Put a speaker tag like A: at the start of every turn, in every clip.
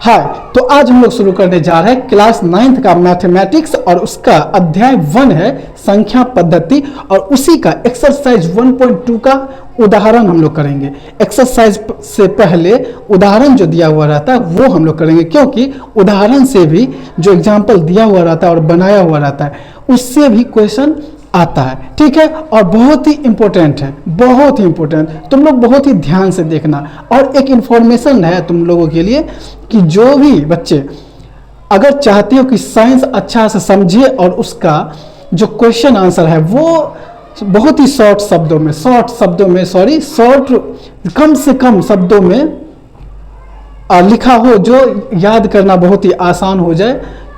A: हाय, तो आज हम लोग शुरू करने जा रहे हैं क्लास 9th का मैथमेटिक्स और उसका अध्याय 1 है संख्या पद्धति और उसी का एक्सरसाइज 1.2 का उदाहरण हम लोग करेंगे। एक्सरसाइज से पहले उदाहरण जो दिया हुआ रहता है वो हम लोग करेंगे, क्योंकि उदाहरण से भी जो एग्जाम्पल दिया हुआ रहता है और बनाया हुआ रहता है उससे भी क्वेश्चन आता है। ठीक है, और बहुत ही इंपॉर्टेंट है, बहुत ही इंपॉर्टेंट। तुम लोग बहुत ही ध्यान से देखना। और एक इंफॉर्मेशन है तुम लोगों के लिए कि जो भी बच्चे अगर चाहते हो कि साइंस अच्छा से समझिए और उसका जो क्वेश्चन आंसर है वो बहुत ही कम से कम शब्दों में लिखा हो, जो याद करना बहुत ही आसान हो जाए,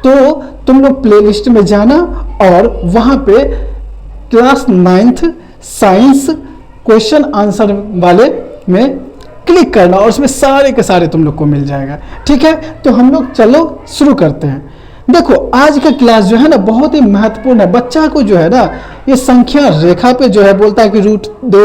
A: तो तुम लोग प्लेलिस्ट में जाना और वहां पे class 9th science question answer वाले में क्लिक करना और उसमें सारे के सारे तुम लोग को मिल जाएगा। ठीक है, तो हम लोग चलो शुरू करते हैं। देखो, आज का क्लास जो है ना बहुत ही महत्वपूर्ण है। बच्चा को जो है ना ये संख्या रेखा पे जो है बोलता है कि √2,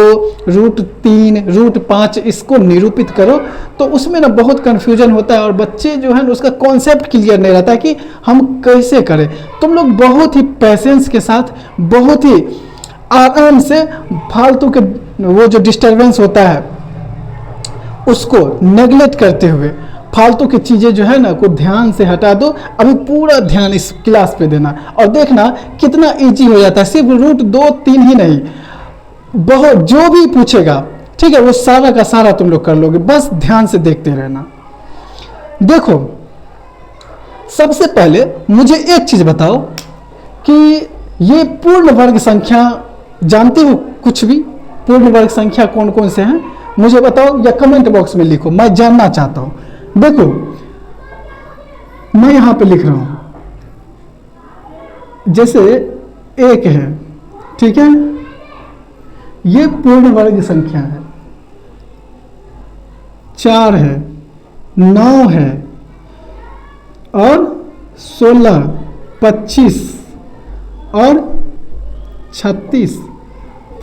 A: √3, √5 इसको निरूपित करो, तो उसमें ना बहुत कंफ्यूजन होता है और बच्चे जो है ना उसका कॉन्सेप्ट क्लियर नहीं रहता है कि हम कैसे करें। तुम लोग बहुत ही पेशेंस के साथ, बहुत ही आराम से फालतू के वो जो डिस्टर्बेंस होता है उसको नेगलेक्ट करते हुए फालतू की चीज़ें जो है ना को ध्यान से हटा दो। अभी पूरा ध्यान इस क्लास पे देना और देखना कितना इजी हो जाता है। सिर्फ √2, 3 ही नहीं, बहुत जो भी पूछेगा, ठीक है, वो सारा का सारा तुम लोग कर लोगे। बस ध्यान से देखते रहना। देखो, सबसे पहले मुझे एक चीज़ बताओ कि ये पूर्ण वर्ग संख्या जानते हो? कुछ भी पूर्ण वर्ग संख्या कौन कौन से हैं मुझे बताओ या कमेंट बॉक्स में लिखो, मैं जानना चाहता हूं। देखो, मैं यहां पे लिख रहा हूं, जैसे 1 है, ठीक है, ये पूर्ण वर्ग संख्या है। 4 है, 9 है और 16, 25 और 36,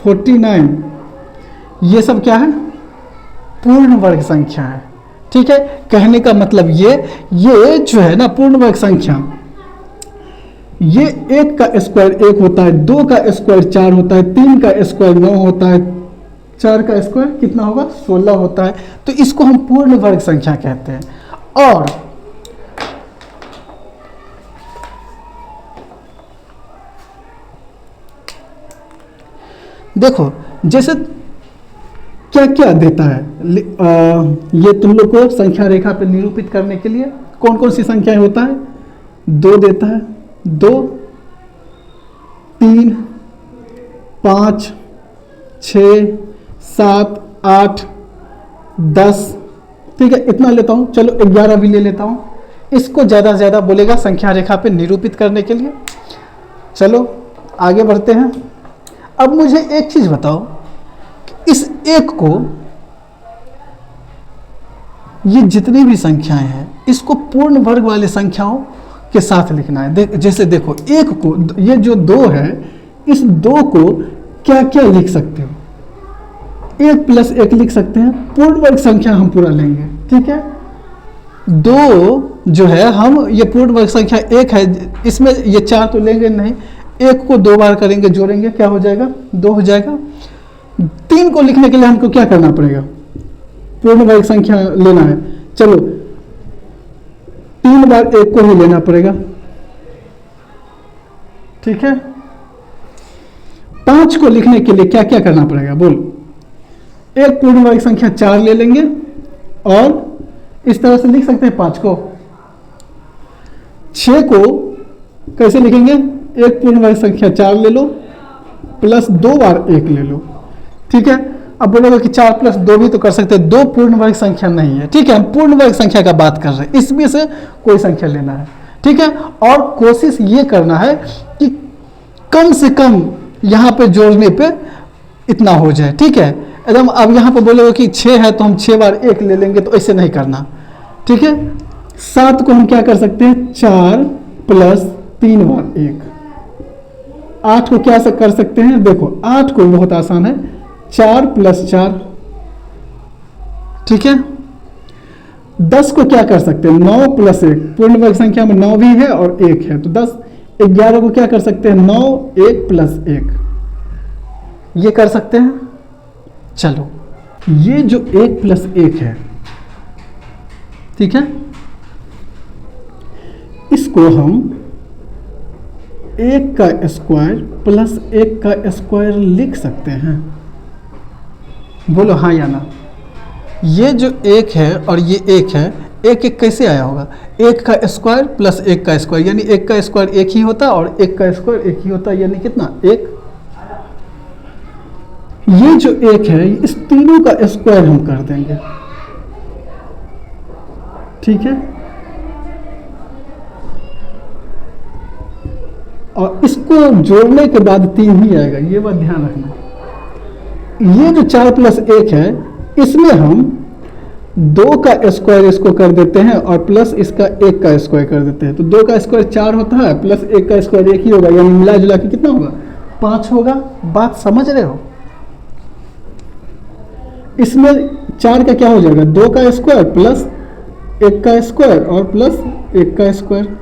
A: 49, ये सब क्या है? पूर्ण वर्ग संख्या है। ठीक है, कहने का मतलब ये जो है ना पूर्ण वर्ग संख्या, ये 1 का स्क्वायर 1 होता है, 2 का स्क्वायर 4 होता है, 3 का स्क्वायर 9 होता है, 4 का स्क्वायर कितना होगा? 16 होता है। तो इसको हम पूर्ण वर्ग संख्या कहते हैं। और देखो, जैसे क्या क्या देता है ये तुम लोग को संख्या रेखा पे निरूपित करने के लिए कौन कौन सी संख्याएं होता है? 2 देता है, 2, 3, 5, 6, 7, 8, 10, ठीक है, इतना लेता हूं। चलो 11 भी ले लेता हूं। इसको ज़्यादा से ज़्यादा बोलेगा संख्या रेखा पे निरूपित करने के लिए। चलो आगे बढ़ते हैं। अब मुझे एक चीज़ बताओ, इस 1 को, ये जितनी भी संख्याएं हैं इसको पूर्ण वर्ग वाले संख्याओं के साथ लिखना है। जैसे देखो, 1 को, ये जो 2 है, इस 2 को क्या क्या लिख सकते हो? 1 + 1 लिख सकते हैं। पूर्ण वर्ग संख्या हम पूरा लेंगे, ठीक है। 2 जो है, हम ये पूर्ण वर्ग संख्या 1 है, इसमें ये 4 तो लेंगे नहीं, 1 को 2 बार करेंगे, जोड़ेंगे, क्या हो जाएगा? 2 हो जाएगा। 3 को लिखने के लिए हमको क्या करना पड़ेगा? पूर्ण वर्ग संख्या लेना है। चलो 3 बार 1 को ही लेना पड़ेगा, ठीक है। 5 को लिखने के लिए क्या क्या करना पड़ेगा? बोल। एक पूर्ण वर्ग संख्या 4 ले लेंगे और इस तरह से लिख सकते हैं 5 को। 6 को कैसे लिखेंगे? एक पूर्ण वर्ग संख्या 4 ले लो प्लस 2 बार 1 ले लो, ठीक है। अब बोलोगे कि 4 + 2 भी तो कर सकते हैं, 2 पूर्ण वर्ग संख्या नहीं है, ठीक है, हम पूर्ण वर्ग संख्या का बात कर रहे हैं, इसमें से कोई संख्या लेना है, ठीक है। और कोशिश ये करना है कि कम से कम यहाँ पे जोड़ने पे इतना हो जाए, ठीक है एकदम। अब यहाँ पे बोलोगे कि 6 है तो हम 6 बार 1 ले लेंगे, तो ऐसे नहीं करना, ठीक है। 7 को हम क्या कर सकते हैं? 4 + 3 बार 1। 8 को क्या कर सकते हैं? देखो, 8 को बहुत आसान है, 4 + 4, ठीक है। 10 को क्या कर सकते हैं, 9 प्लस 1, पूर्ण वर्ग संख्या में 9 भी है और 1 है, तो 10, 11 को क्या कर सकते हैं, 9, 1 प्लस 1, ये कर सकते हैं। चलो ये जो 1 प्लस 1 है, ठीक है, इसको हम 1 का स्क्वायर प्लस 1 का स्क्वायर लिख सकते हैं। बोलो हाँ या ना। ये जो 1 है और ये 1 है, 1 1 कैसे आया होगा, 1 का स्क्वायर प्लस 1 का स्क्वायर, यानी 1 का स्क्वायर 1 ही होता और 1 का स्क्वायर 1 ही होता, यानी कितना, 1। ये जो 1 है इस तीनों का स्क्वायर हम कर देंगे, ठीक है, और इसको जोड़ने के बाद 3 ही आएगा, ये बात ध्यान रखना। ये जो 4 प्लस 1 है, इसमें हम 2 का स्क्वायर इसको कर देते हैं और प्लस इसका 1 का स्क्वायर कर देते हैं, तो 2 का स्क्वायर 4 होता है प्लस 1 का स्क्वायर 1 ही होगा, यानी मिला जुला के कितना होगा, 5 होगा। बात समझ रहे हो। इसमें 4 का क्या हो जाएगा, 2 का स्क्वायर प्लस 1 का स्क्वायर और प्लस 1 का स्क्वायर।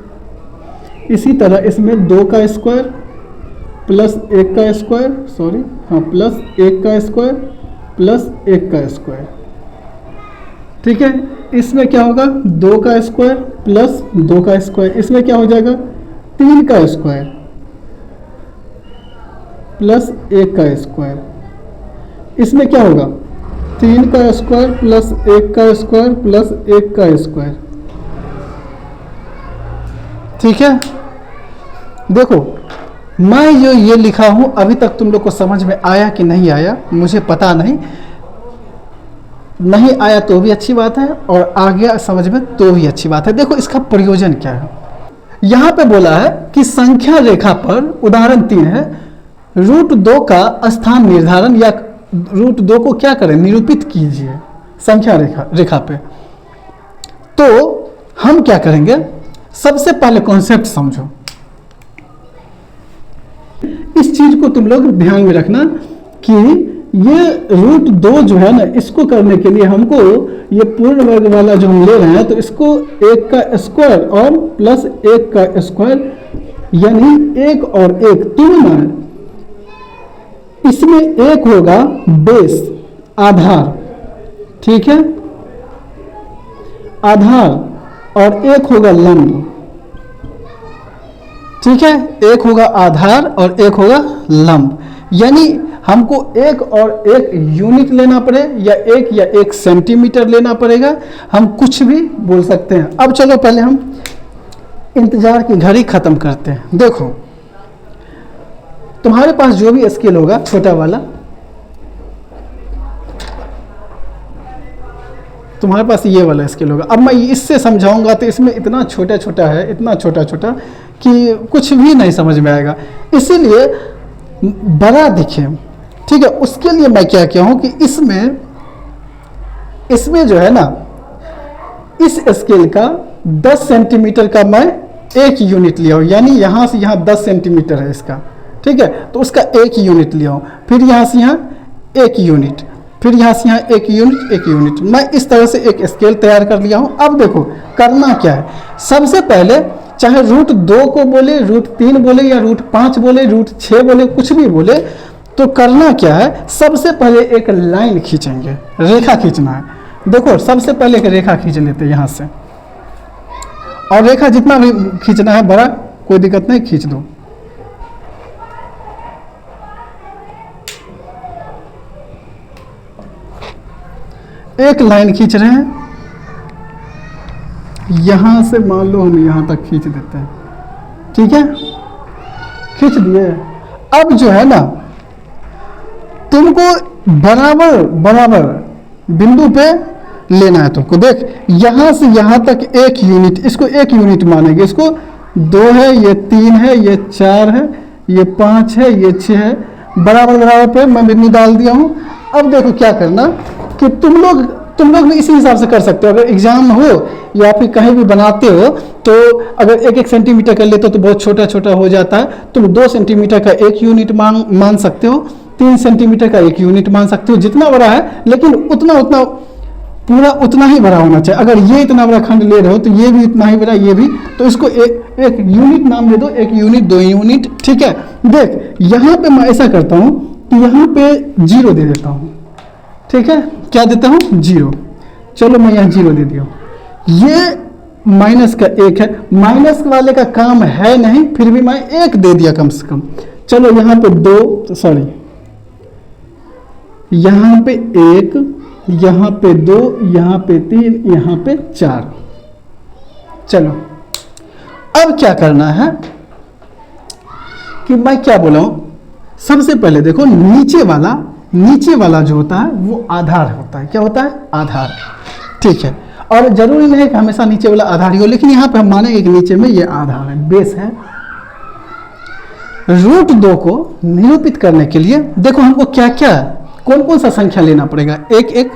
A: इसी तरह इसमें 2 का स्क्वायर प्लस 1 का स्क्वायर, सॉरी हाँ, प्लस 1 का स्क्वायर प्लस 1 का स्क्वायर, ठीक है। इसमें क्या होगा, 2 का स्क्वायर प्लस 2 का स्क्वायर, इसमें क्या हो जाएगा, 3 का स्क्वायर प्लस 1 का स्क्वायर। इसमें क्या होगा, 3 का स्क्वायर प्लस 1 का स्क्वायर प्लस 1 का स्क्वायर, ठीक है। देखो मैं जो ये लिखा हूं, अभी तक तुम लोग को समझ में आया कि नहीं आया मुझे पता नहीं, नहीं आया तो भी अच्छी बात है और आ गया समझ में तो भी अच्छी बात है। देखो इसका प्रयोजन क्या है, यहां पे बोला है कि संख्या रेखा पर, उदाहरण 3 है, √2 का स्थान निर्धारण या √2 को क्या करें, निरूपित कीजिए संख्या रेखा पे। तो हम क्या करेंगे, सबसे पहले कॉन्सेप्ट समझो, इस चीज को तुम लोग ध्यान में रखना कि ये √2 जो है ना, इसको करने के लिए हमको ये पूर्ण वर्ग वाला जो हम ले रहे हैं, तो इसको 1 का स्क्वायर और प्लस 1 का स्क्वायर, यानी 1 और 1 तुलना, इसमें 1 होगा बेस, आधार, ठीक है, आधार, और 1 होगा लंब, ठीक है, 1 होगा आधार और 1 होगा लंब, यानी हमको 1 और 1 यूनिट लेना पड़े या 1 सेंटीमीटर लेना पड़ेगा, हम कुछ भी बोल सकते हैं। अब चलो पहले हम इंतजार की घड़ी खत्म करते हैं। देखो तुम्हारे पास जो भी स्केल होगा छोटा वाला, तुम्हारे पास ये वाला स्केल होगा। अब मैं इससे समझाऊंगा तो इसमें इतना छोटा छोटा है, इतना छोटा छोटा कि कुछ भी नहीं समझ में आएगा, इसीलिए बड़ा दिखे, ठीक है। उसके लिए मैं क्या किया हूं कि इसमें जो है ना, इस स्केल का 10 सेंटीमीटर का मैं 1 यूनिट लिया हूं, यानी यहां से यहां 10 सेंटीमीटर है इसका, ठीक है, तो उसका 1 यूनिट लिया हूं, फिर यहां से यहां 1 यूनिट, फिर यहाँ से यहाँ 1 यूनिट 1 यूनिट, मैं इस तरह से एक स्केल तैयार कर लिया हूँ। अब देखो करना क्या है, सबसे पहले चाहे √2 को बोले, √3 बोले या √5 बोले, √6 बोले, कुछ भी बोले, तो करना क्या है, सबसे पहले एक लाइन खींचेंगे, रेखा खींचना है। देखो सबसे पहले एक रेखा खींच लेते हैं यहाँ से, और रेखा जितना भी खींचना है बड़ा, कोई दिक्कत नहीं, खींच दो। एक लाइन खींच रहे हैं, यहां से मान लो हम यहां तक खींच देते हैं, ठीक है, खींच दिए। अब जो है ना, तुमको बराबर बराबर बिंदु पे लेना है तुमको। देख यहां से यहां तक 1 यूनिट, इसको 1 यूनिट मानेंगे, इसको 2 है, ये 3 है, ये 4 है, ये 5 है, ये 6 है, बराबर बराबर पे मैं बिंदु डाल दिया हूं। अब देखो क्या करना कि तुम लोग भी इसी हिसाब से कर सकते हो। अगर एग्जाम हो या फिर कहीं भी बनाते हो, तो अगर 1 सेंटीमीटर कर लेते हो तो बहुत छोटा छोटा हो जाता है। तुम 2 सेंटीमीटर का 1 यूनिट मान सकते हो, 3 सेंटीमीटर का 1 यूनिट मान सकते हो, जितना बड़ा है, लेकिन उतना पूरा उतना ही बड़ा होना चाहिए। अगर ये इतना बड़ा खंड ले रहे हो तो ये भी इतना ही बड़ा, ये भी, तो इसको एक यूनिट नाम दे दो, 1 यूनिट 2 यूनिट, ठीक है। देख यहाँ पे मैं ऐसा करता हूँ कि यहाँ पे 0 दे देता हूँ, ठीक है। क्या देता हूँ? 0। चलो मैं यहाँ 0 दे दिया। ये माइनस का 1 है, माइनस वाले का काम है नहीं, फिर भी मैं 1 दे दिया कम से कम। चलो यहाँ पे 2, सॉरी यहाँ पे 1, यहाँ पे 2, यहाँ पे 3, यहाँ पे 4। चलो अब क्या करना है कि मैं क्या बोला हूं, सबसे पहले देखो नीचे वाला जो होता है वो आधार होता है। क्या होता है? आधार, ठीक है। और जरूरी नहीं कि हमेशा नीचे वाला आधार ही हो, लेकिन यहाँ पे हम मानेंगे कि नीचे में ये आधार है, बेस है। रूट 2 को निरूपित करने के लिए देखो हमको क्या क्या, कौन कौन सा संख्या लेना पड़ेगा? 1 1,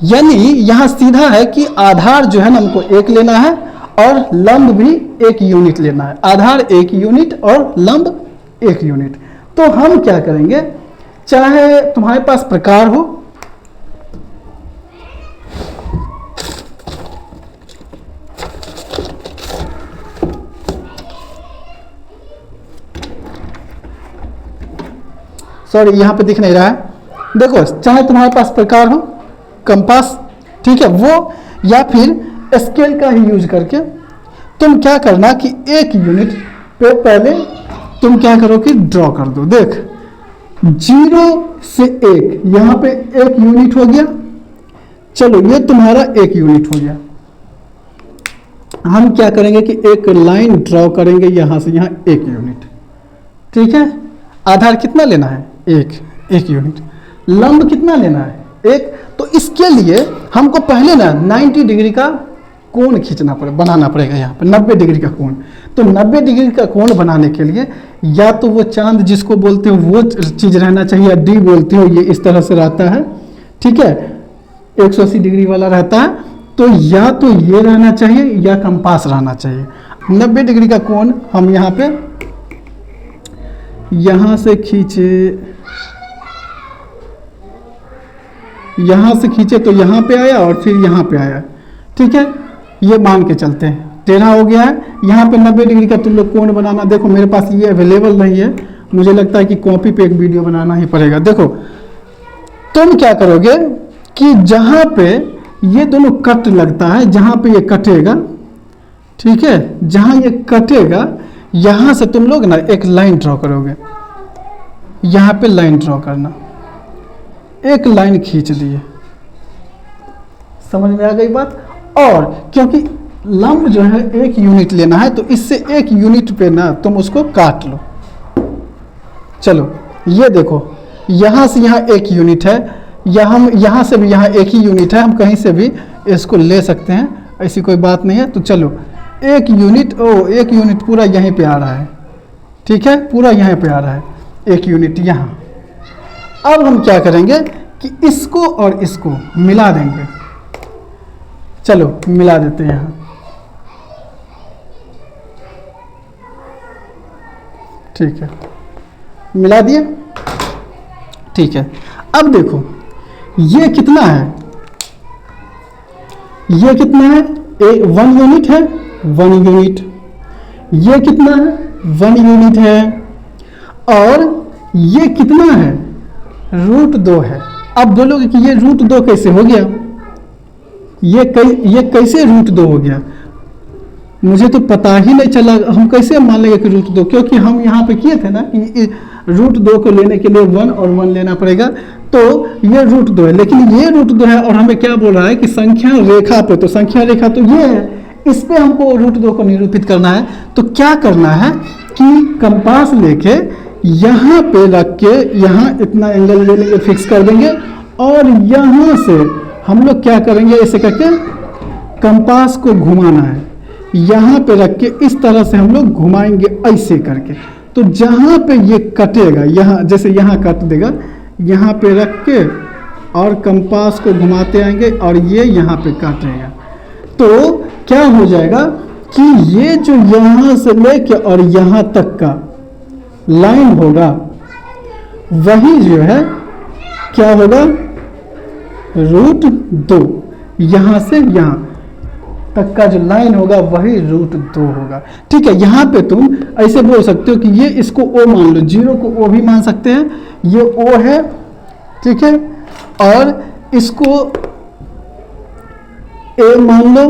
A: यानी यहाँ सीधा है कि आधार जो है ना हमको 1 लेना है और लंब भी 1 यूनिट लेना है। आधार 1 यूनिट और लंब 1 यूनिट। तो हम क्या करेंगे, चाहे तुम्हारे पास प्रकार हो, सॉरी यहाँ पे दिख नहीं रहा है, देखो चाहे तुम्हारे पास प्रकार हो, कंपास, ठीक है, वो, या फिर स्केल का ही यूज करके तुम क्या करना कि 1 यूनिट पे पहले तुम क्या करो कि ड्रॉ कर दो। देख 0 से 1, यहाँ पे 1 यूनिट हो गया। चलो ये तुम्हारा 1 यूनिट हो गया। हम क्या करेंगे कि एक लाइन ड्रॉ करेंगे यहाँ से यहाँ 1 यूनिट, ठीक है। आधार कितना लेना है? 1 यूनिट। लंब कितना लेना है? 1। तो इसके लिए हमको पहले ना 90 डिग्री का कोण खींचना बनाना पड़ेगा। यहाँ पे 90 डिग्री का कोण। तो 90 डिग्री का कोण बनाने के लिए या तो वो चांद जिसको बोलते हो वो चीज़ रहना चाहिए, या डी बोलते हो, ये इस तरह से रहता है, ठीक है, 180 डिग्री वाला रहता है। तो या तो ये रहना चाहिए या कंपास रहना चाहिए। 90 डिग्री का कोण हम यहाँ पे यहाँ से खींचे, यहाँ से खींचे तो यहाँ पे आया और फिर यहाँ पे आया, ठीक है। ये मान के चलते हैं, टेढ़ा हो गया है। यहाँ पे 90 डिग्री का तुम लोग कोण बनाना। देखो मेरे पास ये अवेलेबल नहीं है, मुझे लगता है कि कॉपी पे एक वीडियो बनाना ही पड़ेगा। देखो तुम क्या करोगे कि जहाँ पे ये दोनों कट लगता है, जहाँ पे ये कटेगा, ठीक है, जहाँ ये कटेगा यहाँ से तुम लोग ना एक लाइन ड्रॉ करोगे। यहाँ पे लाइन ड्रॉ करना, एक लाइन खींच दिए। समझ में आ गई बात? और क्योंकि लंब जो है 1 यूनिट लेना है, तो इससे 1 यूनिट पे ना तुम उसको काट लो। चलो ये देखो यहाँ से यहाँ 1 यूनिट है, या हम यहाँ से भी यहाँ 1 ही यूनिट है, हम कहीं से भी इसको ले सकते हैं, ऐसी कोई बात नहीं है। तो चलो 1 यूनिट, 1 यूनिट पूरा यहीं पे आ रहा है, ठीक है, पूरा यहाँ पे आ रहा है 1 यूनिट यहाँ। अब हम क्या करेंगे कि इसको और इसको मिला देंगे। चलो मिला देते हैं यहाँ, ठीक है, मिला दिए, ठीक है। अब देखो ये कितना है, ये कितना है? 1 यूनिट है, 1 यूनिट। ये कितना है? 1 यूनिट है। और ये कितना है? √2 है। अब बोलोगे कि ये √2 कैसे हो गया? ये कैसे √2 हो गया? मुझे तो पता ही नहीं चला, हम कैसे मान लेंगे कि √2? क्योंकि हम यहाँ पे किए थे ना कि √2 को लेने के लिए 1 और 1 लेना पड़ेगा, तो ये √2 है। लेकिन ये √2 है और हमें क्या बोल रहा है कि संख्या रेखा पे, तो संख्या रेखा तो ये है, इस पे हमको √2 को निरूपित करना है। तो क्या करना है कि कंपास लेके यहाँ पे रख के यहाँ इतना एंगल ले लेंगे, फिक्स कर देंगे, और यहाँ से हम लोग क्या करेंगे, ऐसे करके कंपास को घुमाना है। यहाँ पे रख के इस तरह से हम लोग घुमाएंगे ऐसे करके। तो जहाँ पे ये कटेगा, यहाँ जैसे यहाँ काट देगा, यहाँ पे रख के और कंपास को घुमाते आएंगे और ये यहाँ पे काटेगा। तो क्या हो जाएगा कि ये जो यहाँ से लेके और यहाँ तक का लाइन होगा, वही जो है क्या होगा? √2। यहाँ से यहाँ तक का जो लाइन होगा वही √2 होगा। ठीक है, यहाँ पे तुम ऐसे बोल सकते हो कि ये इसको O मान लो, 0 को O भी मान सकते हैं, ये O है, ठीक है, और इसको A मान लो,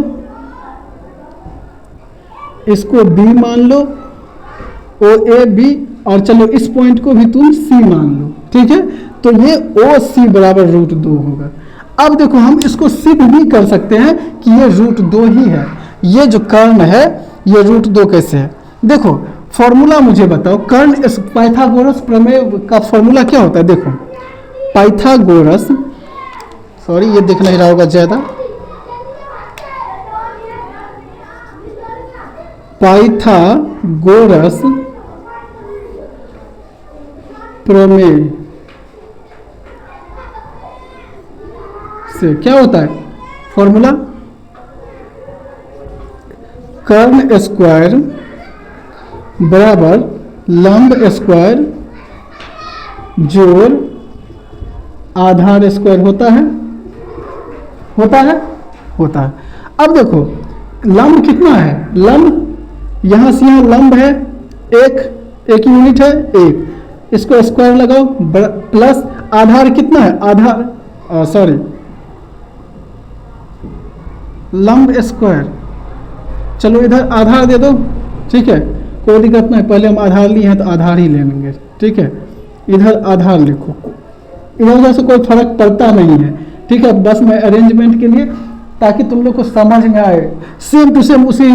A: इसको B मान लो, OAB, और चलो इस पॉइंट को भी तुम C मान लो। ठीक है, तो ये OC बराबर √2 होगा। अब देखो हम इसको सिद्ध भी कर सकते हैं कि ये √2 ही है। ये जो कर्ण है ये √2 कैसे है? देखो फॉर्मूला मुझे बताओ, कर्ण पाइथागोरस प्रमेय का फॉर्मूला क्या होता है? देखो पाइथागोरस, सॉरी ये दिख नहीं रहा होगा ज्यादा, पाइथागोरस प्रमेय से क्या होता है फॉर्मूला? कर्ण स्क्वायर बराबर लंब स्क्वायर जोड़ आधार स्क्वायर होता है, होता है, होता है। अब देखो लंब कितना है? लंब यहां से यहां लंब है एक यूनिट है, एक, इसको स्क्वायर लगाओ, प्लस आधार कितना है? आधार सॉरी लंब स्क्वायर, चलो इधर आधार दे दो, ठीक है, कोई दिक्कत नहीं, पहले हम आधार लिए हैं तो आधार ही ले लेंगे। ठीक है, इधर आधार लिखो, इधर उधर से कोई फर्क पड़ता नहीं है। ठीक है, बस मैं अरेंजमेंट के लिए ताकि तुम लोग को समझ में आए, सेम टू सेम उसी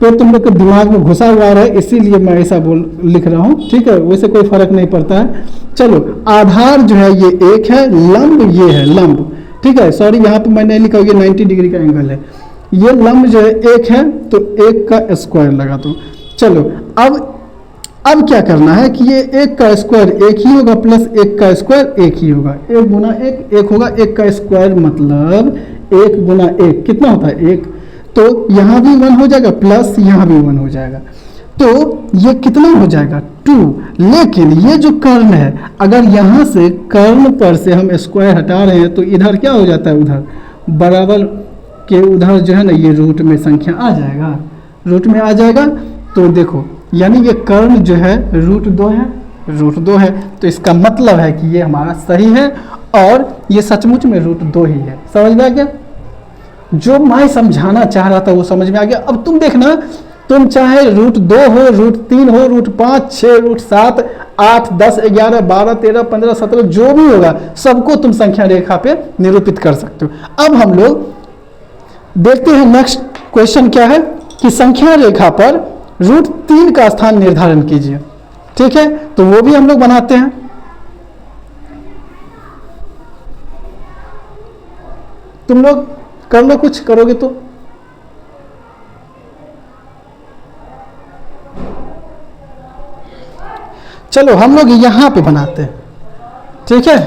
A: पे तुम लोग के दिमाग में घुसा हुआ रहे, इसीलिए मैं ऐसा लिख रहा हूँ। ठीक है, वैसे कोई फर्क नहीं पड़ता है। चलो आधार जो है ये एक है, लंब ये है लंब, ठीक है, सॉरी यहाँ पे मैं नहीं लिखा, ये 90 डिग्री का एंगल है, ये लंब जो है एक है, तो एक का स्क्वायर लगा दो। चलो अब क्या करना है कि ये एक का स्क्वायर एक ही होगा, प्लस एक का स्क्वायर एक ही होगा, एक गुना एक एक होगा, एक का स्क्वायर मतलब एक गुना एक कितना होता है? एक, तो यहाँ भी 1 हो जाएगा, प्लस यहाँ भी 1 हो जाएगा, तो ये कितना हो जाएगा? 2। लेकिन ये जो कर्ण है, अगर यहाँ से कर्ण पर से हम स्क्वायर हटा रहे हैं तो इधर क्या हो जाता है? उधर बराबर के उधर जो है ना ये रूट में संख्या आ जाएगा, रूट में आ जाएगा। तो देखो यानी ये कर्ण जो है √2 है, √2 है, तो इसका मतलब है कि ये हमारा सही है और ये सचमुच में √2 ही है। समझ में आ गया? जो मैं समझाना चाह रहा था वो समझ में आ गया। अब तुम देखना, तुम चाहे √2 हो, √3 हो, √5, 6, √7, 8, 10, 11, 12, 13, 15, 17 जो भी होगा सबको तुम संख्या रेखा पे निरूपित कर सकते हो। अब हम लोग देखते हैं नेक्स्ट क्वेश्चन क्या है कि संख्या रेखा पर √3 का स्थान निर्धारण कीजिए। ठीक है, तो वो भी हम लोग बनाते हैं। तुम लोग कर लो, कुछ करोगे तो। चलो हम लोग यहां पे बनाते हैं, ठीक है,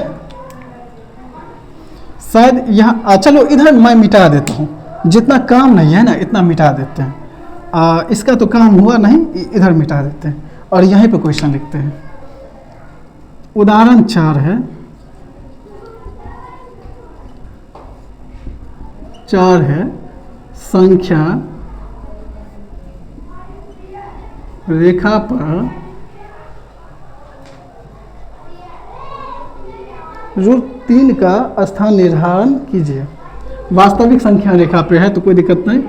A: शायद यहां, चलो इधर मैं मिटा देता हूं, जितना काम नहीं है ना इतना मिटा देते हैं। इसका तो काम हुआ नहीं, इधर मिटा देते हैं और यहीं पे क्वेश्चन लिखते हैं। उदाहरण 4 है, 4 है संख्या रेखा पर √3 का स्थान निर्धारण कीजिए। वास्तविक संख्या रेखा पे है तो कोई दिक्कत नहीं।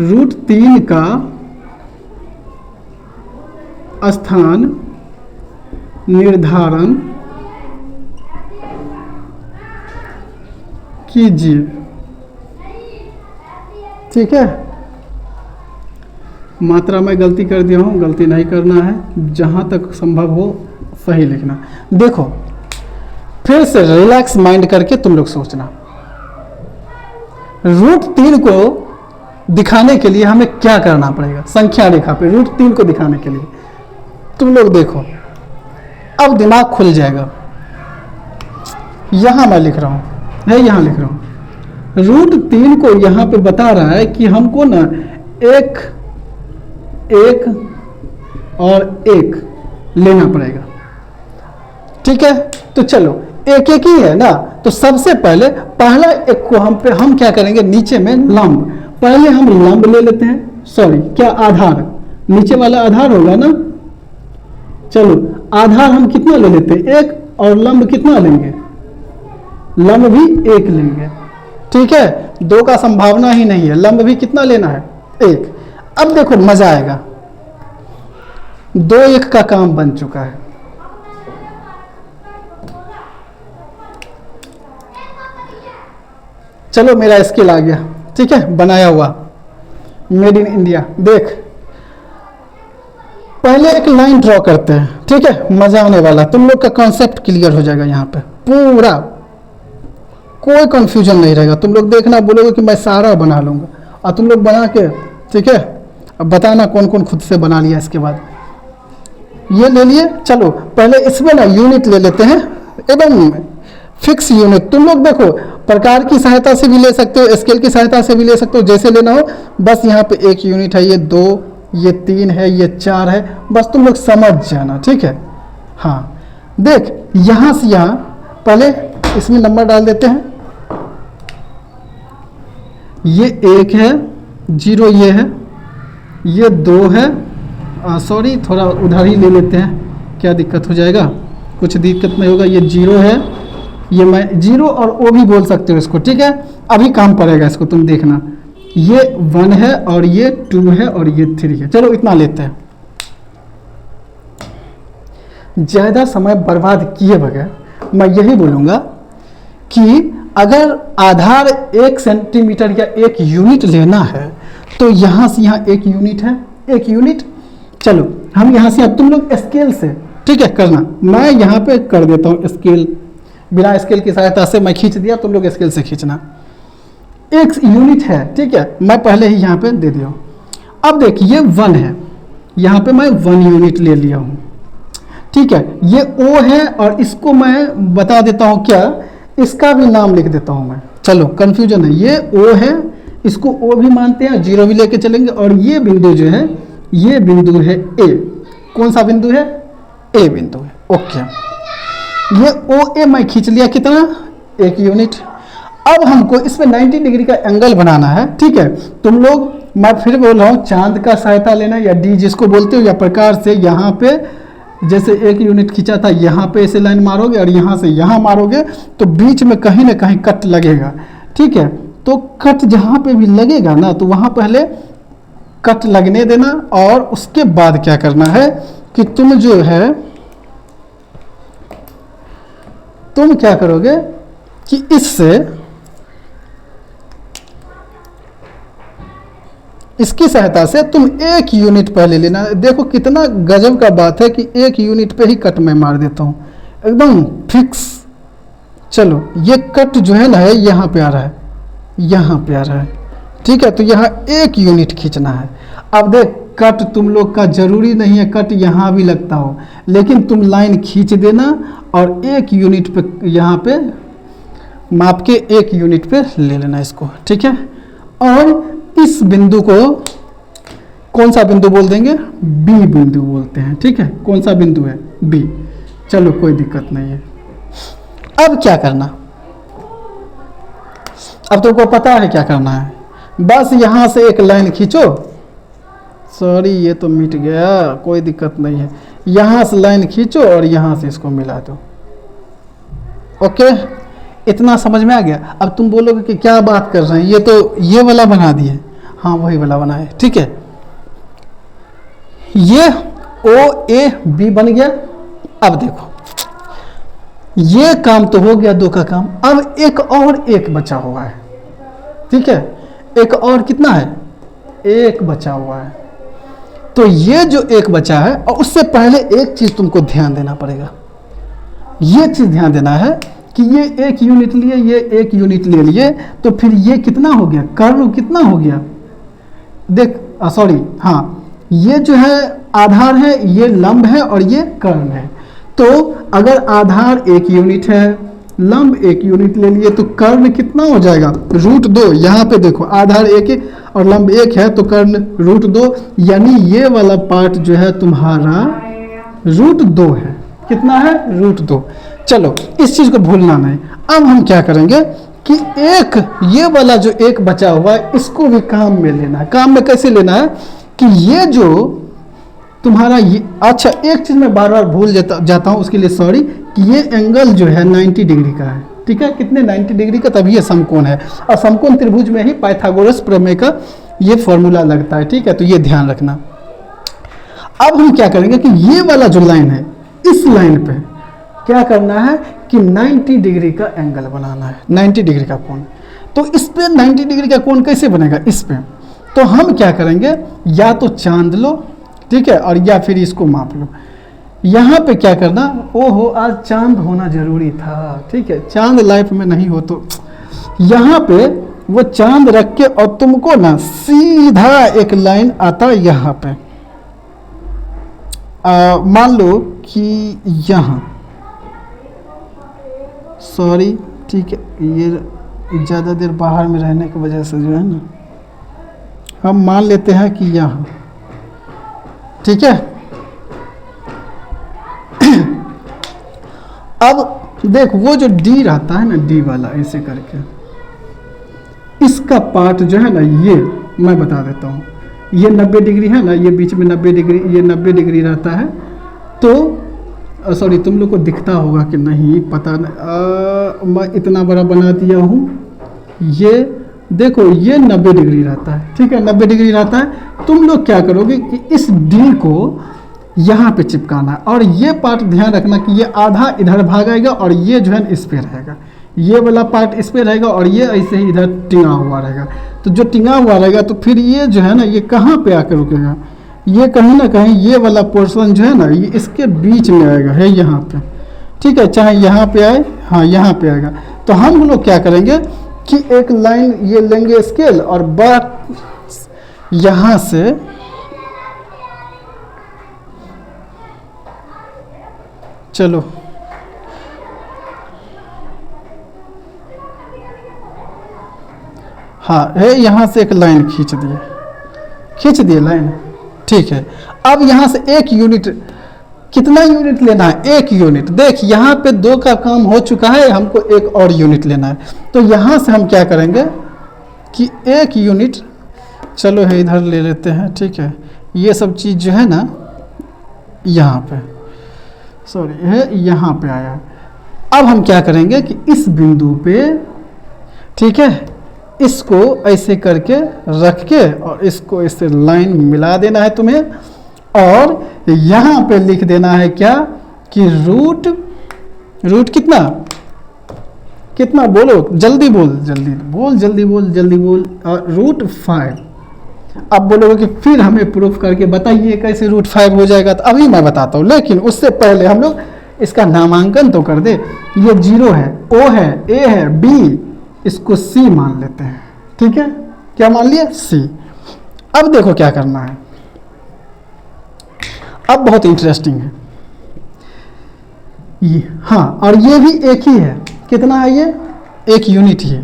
A: √3 का स्थान निर्धारण कीजिए। ठीक है, मात्रा में गलती कर दिया हूँ, गलती नहीं करना है, जहाँ तक संभव हो सही लिखना। देखो फिर से रिलैक्स माइंड करके तुम लोग सोचना, √3 को दिखाने के लिए हमें क्या करना पड़ेगा संख्या रेखा पे √3 को दिखाने के लिए। तुम लोग देखो, अब दिमाग खुल जाएगा। यहां मैं लिख रहा हूं, यहां लिख रहा हूं, √3 को यहां पे बता रहा है कि हमको ना एक और एक लेना पड़ेगा। ठीक है, तो चलो एक एक ही है ना, तो सबसे पहले पहला एक को हम क्या करेंगे, नीचे में लंब, पहले हम लंब ले लेते हैं, सॉरी क्या आधार, नीचे वाला आधार होगा ना, चलो आधार हम कितना ले लेते हैं, एक, और लंब कितना लेंगे, लंब भी एक लेंगे, ठीक है, दो का संभावना ही नहीं है, लंब भी कितना लेना है, एक। अब देखो मजा आएगा, दो एक का काम बन चुका है। चलो मेरा स्केल आ गया, ठीक है, बनाया हुआ, मेड इन इंडिया। देख पहले एक लाइन ड्रॉ करते हैं, ठीक है, मजा आने वाला, तुम लोग का कॉन्सेप्ट क्लियर हो जाएगा यहाँ पे पूरा, कोई कंफ्यूजन नहीं रहेगा। तुम लोग देखना, बोलोगे कि मैं सारा बना लूंगा, और तुम लोग बना के, ठीक है, अब बताना कौन कौन खुद से बना लिया। इसके बाद ये ले लिए, चलो पहले इसमें ना यूनिट ले लेते हैं, एकदम फिक्स यूनिट। तुम लोग देखो प्रकार की सहायता से भी ले सकते हो, स्केल की सहायता से भी ले सकते हो, जैसे लेना हो। बस यहाँ पे एक यूनिट है, ये 2, ये 3 है, ये 4 है, बस तुम लोग समझ जाना, ठीक है। हाँ देख यहाँ से यहाँ पहले इसमें नंबर डाल देते हैं, ये 1 है, 0 ये है, ये 2 है, सॉरी थोड़ा उधर ही ले लेते हैं, क्या दिक्कत हो जाएगा, कुछ दिक्कत नहीं होगा। ये 0 है, ये मैं 0 और ओ भी बोल सकते हो इसको, ठीक है, अभी काम पड़ेगा इसको, तुम देखना। ये 1 है, और ये 2 है, और ये 3 है। चलो इतना लेते हैं, ज़्यादा समय बर्बाद किए बगैर मैं यही बोलूँगा कि अगर आधार 1 सेंटीमीटर या 1 यूनिट लेना है, तो यहाँ से यहाँ 1 यूनिट है, 1 यूनिट। चलो हम यहाँ से, तुम लोग स्केल से, ठीक है, करना, मैं यहाँ पे कर देता हूँ स्केल, बिना स्केल की सहायता से मैं खींच दिया, तुम लोग स्केल से खींचना। 1 यूनिट है, ठीक है, मैं पहले ही यहाँ पे दे दिया हूँ। अब देख ये 1 है, यहाँ पे मैं 1 यूनिट ले लिया हूँ, ठीक है। ये O है, और इसको मैं बता देता हूँ क्या, इसका भी नाम लिख देता हूँ मैं, चलो कंफ्यूजन है, ये O है, इसको O भी मानते हैं, 0 भी लेके चलेंगे, और ये बिंदु जो है, ये बिंदु है A। कौन सा बिंदु है, A बिंदु है, ओके। ये OA मैं खींच लिया, कितना, 1 यूनिट। अब हमको इसमें 90 डिग्री का एंगल बनाना है, ठीक है। तुम लोग, मैं फिर बोल रहा हूँ, चांद का सहायता लेना, या डी जिसको बोलते हो, या प्रकार से यहाँ पे जैसे 1 यूनिट खींचा था, यहाँ पे ऐसे लाइन मारोगे, और यहाँ से यहाँ मारोगे, तो बीच में कहीं ना कहीं कट लगेगा, ठीक है। तो कट जहाँ पे भी लगेगा ना, तो वहाँ पहले कट लगने देना, और उसके बाद क्या करना है कि तुम जो है, तुम क्या करोगे कि इसकी सहायता से तुम 1 यूनिट पहले लेना। देखो कितना गजब का बात है कि 1 यूनिट पे ही कट मैं मार देता हूँ, एकदम फिक्स। चलो ये कट जो है ना, है यहाँ पे आ रहा है, यहाँ पे आ रहा है, ठीक है, तो यहाँ 1 यूनिट खींचना है। अब देख कट तुम लोग का जरूरी नहीं है कट यहाँ भी लगता हो, लेकिन तुम लाइन खींच देना, और 1 यूनिट पे यहाँ पे माप के 1 यूनिट पे ले लेना इसको, ठीक है। और इस बिंदु को कौन सा बिंदु बोल देंगे, बी बिंदु बोलते हैं, ठीक है। कौन सा बिंदु है, बी। चलो कोई दिक्कत नहीं है। अब क्या करना, अब तुमको पता है क्या करना है, बस यहाँ से एक लाइन खींचो, सॉरी ये तो मिट गया, कोई दिक्कत नहीं है, यहाँ से लाइन खींचो और यहाँ से इसको मिला दो, ओके। इतना समझ में आ गया। अब तुम बोलोगे कि क्या बात कर रहे हैं, ये तो ये वाला बना दिए, हाँ वही वाला बना है, ठीक है। ये OAB बन गया। अब देखो ये काम तो हो गया 2 का काम, अब एक बचा हुआ है, ठीक है। एक और कितना है, 1 बचा हुआ है। तो ये जो 1 बचा है, और उससे पहले एक चीज तुमको ध्यान देना पड़ेगा, ये चीज ध्यान देना है कि ये 1 यूनिट लिए, ये 1 यूनिट ले लिए, तो फिर ये कितना हो गया, कर्व कितना हो गया, देख सॉरी, हाँ ये जो है आधार है, ये लंब है, और ये कर्व है। तो अगर आधार 1 यूनिट है, लंब 1 यूनिट ले लिए, तो कर्ण कितना हो जाएगा, √2। यहाँ पे देखो आधार 1 और लंब 1 है, तो कर्ण √2, यानी ये वाला पार्ट जो है तुम्हारा √2 है, कितना है √2। चलो इस चीज को भूलना नहीं। अब हम क्या करेंगे कि एक ये वाला जो एक बचा हुआ है इसको भी काम में लेना है। काम में कैसे लेना है कि ये जो तुम्हारा ये, अच्छा एक चीज मैं बार बार भूल जाता हूँ, उसके लिए सॉरी, कि ये एंगल जो है 90 डिग्री का है। ठीक है, कितने 90 डिग्री का, तभी ये समकोण है। और समकोण त्रिभुज में ही पाइथागोरस प्रमेय का ये फॉर्मूला लगता है। ठीक है, तो ये ध्यान रखना। अब हम क्या करेंगे कि ये वाला जो लाइन है, इस लाइन पे क्या करना है कि 90 डिग्री का एंगल बनाना है, 90 डिग्री का कोण। तो इस पे 90 डिग्री का कोण कैसे बनेगा, इस पे तो हम क्या करेंगे, या तो चांद लो, ठीक है, और या फिर इसको माप लो। यहाँ पे क्या करना, ओहो आज चांद होना जरूरी था, ठीक है, चांद लाइफ में नहीं हो तो यहाँ पे वो चांद रख के और तुमको ना सीधा एक लाइन आता यहाँ पे, मान लो कि यहाँ, सॉरी, ठीक है, ये ज़्यादा देर बाहर में रहने की वजह से जो है ना, हम मान लेते हैं कि यहाँ, ठीक है। अब देख वो जो डी रहता है ना, डी वाला ऐसे करके, इसका पार्ट जो है ना, ये मैं बता देता हूँ, ये 90 डिग्री है ना, ये बीच में 90 डिग्री, ये 90 डिग्री रहता है। तो सॉरी, तुम लोग को दिखता होगा कि नहीं पता नहीं, मैं इतना बड़ा बना दिया हूँ। ये देखो ये 90 डिग्री रहता है, ठीक है, 90 डिग्री रहता है। तुम लोग क्या करोगे कि इस डी को यहाँ पे चिपकाना है, और ये पार्ट ध्यान रखना कि ये आधा इधर भागेगा और ये जो है इस पे रहेगा, ये वाला पार्ट इस पे रहेगा और ये ऐसे ही इधर टिंगा हुआ रहेगा। तो जो टिंगा हुआ रहेगा तो फिर ये जो है ना, ये कहाँ पे आकर रुकेगा, ये कहीं ना कहीं ये वाला पोर्शन जो है ना, ये इसके बीच में आएगा, है यहाँ पे, ठीक है, चाहे यहाँ पे आए, हाँ यहाँ पे आएगा। तो हम लोग क्या करेंगे कि एक लाइन ये लेंगे स्केल, और बस यहाँ से चलो हाँ है, यहाँ से एक लाइन खींच दिए लाइन, ठीक है। अब यहाँ से एक यूनिट, कितना यूनिट लेना है, एक यूनिट। देख यहाँ पे 2 का काम हो चुका है, हमको एक और यूनिट लेना है। तो यहाँ से हम क्या करेंगे कि एक यूनिट, चलो है इधर ले लेते हैं, ठीक है, ये सब चीज़ जो है ना यहाँ पे, सॉरी है यहाँ पे आया। अब हम क्या करेंगे कि इस बिंदु पे, ठीक है, इसको ऐसे करके रख के और इसको इससे लाइन मिला देना है तुम्हें, और यहाँ पे लिख देना है क्या कि रूट कितना बोलो, जल्दी बोल, √5। अब बोलोगे कि फिर हमें प्रूफ करके बताइए कैसे √5 हो जाएगा, तो अभी मैं बताता हूँ, लेकिन उससे पहले हम लोग इसका नामांकन तो कर दे। ये 0 है, O है, A है, B, इसको C मान लेते हैं, ठीक है, क्या मान लिया, C। अब देखो क्या करना है, अब बहुत इंटरेस्टिंग है ये, हाँ, और ये भी एक ही है, कितना है ये, 1 यूनिट ही है,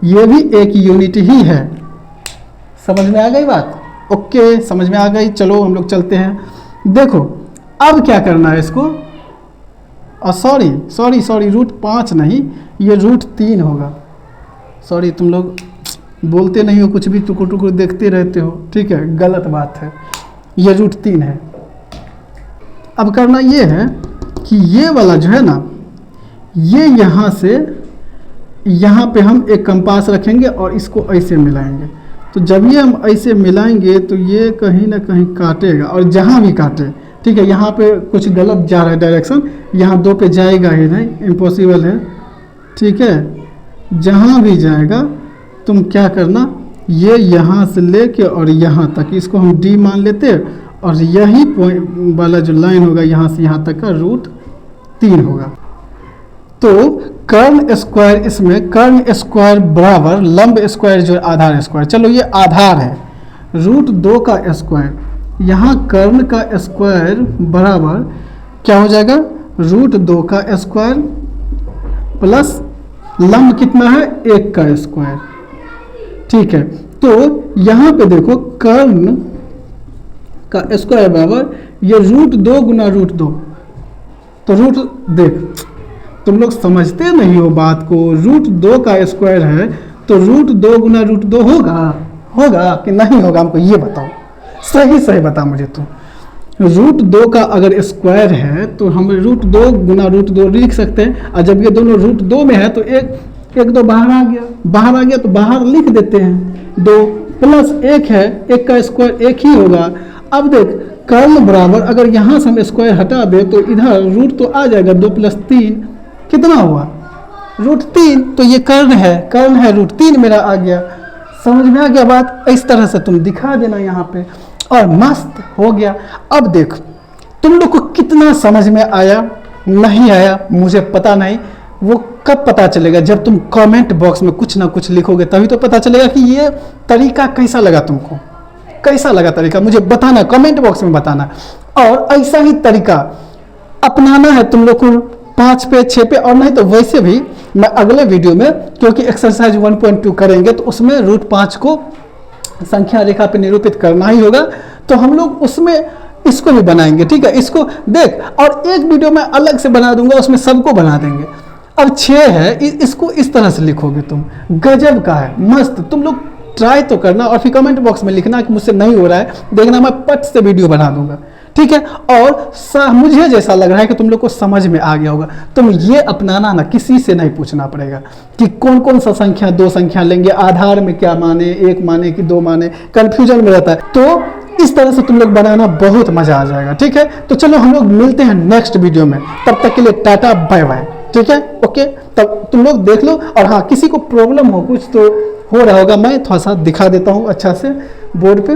A: ये भी 1 यूनिट ही है। समझ में आ गई बात, ओके, समझ में आ गई। चलो हम लोग चलते हैं। देखो अब क्या करना है इसको, सॉरी √5 नहीं, ये √3 होगा। सॉरी, तुम लोग बोलते नहीं हो, कुछ भी टुकुर देखते रहते हो, ठीक है, गलत बात है, ये √3 है। अब करना ये है कि ये वाला जो है ना, ये यहाँ से यहाँ पे हम एक कंपास रखेंगे और इसको ऐसे मिलाएंगे। तो जब ये हम ऐसे मिलाएंगे तो ये कहीं ना कहीं काटेगा, और जहाँ भी काटे, ठीक है, यहाँ पे कुछ गलत जा रहा है डायरेक्शन, यहाँ 2 पे जाएगा ही नहीं, इम्पॉसिबल है, ठीक है। जहाँ भी जाएगा तुम क्या करना, ये यहाँ से लेके और यहाँ तक, इसको हम D मान लेते हैं, और यही पॉइंट वाला जो लाइन होगा यहाँ से यहाँ तक का √3 होगा। तो कर्ण स्क्वायर, इसमें कर्ण स्क्वायर बराबर लंब स्क्वायर जो आधार स्क्वायर, चलो ये आधार है, √2 का स्क्वायर, यहाँ कर्ण का स्क्वायर बराबर क्या हो जाएगा, √2 का स्क्वायर प्लस लंब कितना है, 1 का स्क्वायर, ठीक है। तो यहाँ पे देखो कर्ण का स्क्वायर बराबर ये √2 गुना √2, तो रूट देख, तुम लोग समझते नहीं हो बात को। रूट 2 का स्क्वायर है तो रूट 2 गुना रूट 2 होगा कि नहीं होगा, हमको ये बताओ, सही बता मुझे। तो रूट 2 का अगर स्क्वायर है तो हम रूट 2 गुना रूट 2 लिख सकते हैं, और जब ये दोनों रूट 2 में है तो एक दो बाहर आ गया तो बाहर लिख देते हैं। 2 प्लस 1 है, 1 का स्क्वायर 1 ही होगा। अब देख कर्ल बराबर, अगर यहाँ से हम स्क्वायर हटा दे तो इधर रूट तो आ जाएगा, 2 प्लस 3 कितना हुआ, रूट 3। तो ये कर्ण है रूट 3 मेरा आ गया। समझ में आ गया बात? इस तरह से तुम दिखा देना यहाँ पे, और मस्त हो गया। अब देख तुम लोग को कितना समझ में आया नहीं आया मुझे पता नहीं, वो कब पता चलेगा, जब तुम कमेंट बॉक्स में कुछ ना कुछ लिखोगे, तभी तो पता चलेगा कि ये तरीका कैसा लगा तुमको, कैसा लगा तरीका, मुझे बताना, कमेंट बॉक्स में बताना। और ऐसा ही तरीका अपनाना है तुम लोग को 5 पे 6 पे, और नहीं तो वैसे भी मैं अगले वीडियो में, क्योंकि एक्सरसाइज 1.2 करेंगे तो उसमें रूट 5 को संख्या रेखा पे निरूपित करना ही होगा, तो हम लोग उसमें इसको भी बनाएंगे। ठीक है, इसको देख, और एक वीडियो में अलग से बना दूंगा, उसमें सबको बना देंगे। अब 6 है, इसको इस तरह से लिखोगे तुम, गजब का है, मस्त। तुम लोग ट्राई तो करना, और फिर कमेंट बॉक्स में लिखना कि मुझसे नहीं हो रहा है, देखना मैं पट से वीडियो बना दूंगा। ठीक है, और मुझे जैसा लग रहा है कि तुम लोग को समझ में आ गया होगा। तुम ये अपनाना ना, किसी से नहीं पूछना पड़ेगा कि कौन कौन सा संख्या 2 संख्या लेंगे, आधार में क्या माने, 1 माने कि 2 माने, कंफ्यूजन में रहता है। तो इस तरह से तुम लोग बनाना, बहुत मजा आ जाएगा। ठीक है, तो चलो हम लोग मिलते हैं नेक्स्ट वीडियो में, तब तक के लिए टाटा बाय बाय। ठीक है, ओके, तब तुम लोग देख लो। और हाँ, किसी को प्रॉब्लम हो, कुछ तो हो रहा होगा, मैं थोड़ा सा दिखा देता हूँ अच्छा से बोर्ड पे।